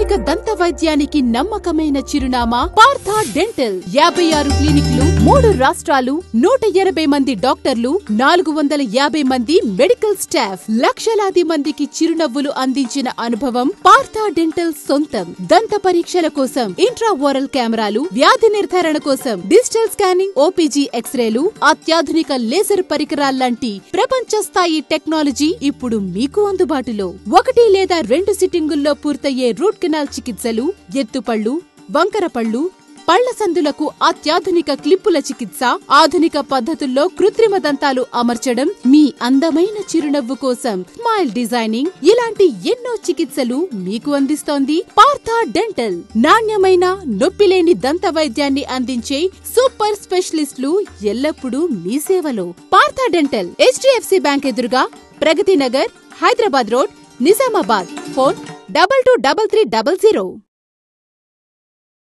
ఆధునిక దంత వైద్యానికి నమ్మకమైన చిరునామా పార్థ డెంటల్ 56 క్లినిక్లు 3 రాష్ట్రాలు 180 మంది డాక్టర్లు 450 మంది మెడికల్ స్టాఫ్ లక్షలాది మందికి చిరునవ్వులు అందించిన అనుభవం పార్థ డెంటల్ సొంతం. దంత పరీక్షల కోసం ఇంట్రాఓరల్ కెమెరాలు, వ్యాధి నిర్ధారణ కోసం డిజిటల్ స్కానింగ్, ఓపీజీ ఎక్స్రేలు, అత్యాధునిక లేజర్ పరికరాల్లాంటి ప్రపంచ స్థాయి టెక్నాలజీ ఇప్పుడు మీకు అందుబాటులో. 1 లేదా 2 సిట్టింగుల్లో పూర్తయ్యే రూట్ కెనాల్ చికిత్సలు, ఎత్తుపళ్ళు, వంకరపళ్ళు, పళ్ల సందులకు అత్యాధునిక క్లిప్పుల చికిత్స, ఆధునిక పద్ధతుల్లో కృత్రిమ దంతాలు అమర్చడం, మీ అందమైన చిరునవ్వు కోసం స్మైల్ డిజైనింగ్, ఇలాంటి ఎన్నో చికిత్సలు మీకు అందిస్తోంది పార్థ డెంటల్. నాణ్యమైన నొప్పిలేని దంత వైద్యాన్ని అందించే సూపర్ స్పెషలిస్టులు ఎల్లప్పుడూ మీ సేవలో. పార్థ డెంటల్, HDFC బ్యాంక్ ఎదురుగా, ప్రగతి నగర్, హైదరాబాద్ రోడ్, నిజామాబాద్. ఫోన్ 223300.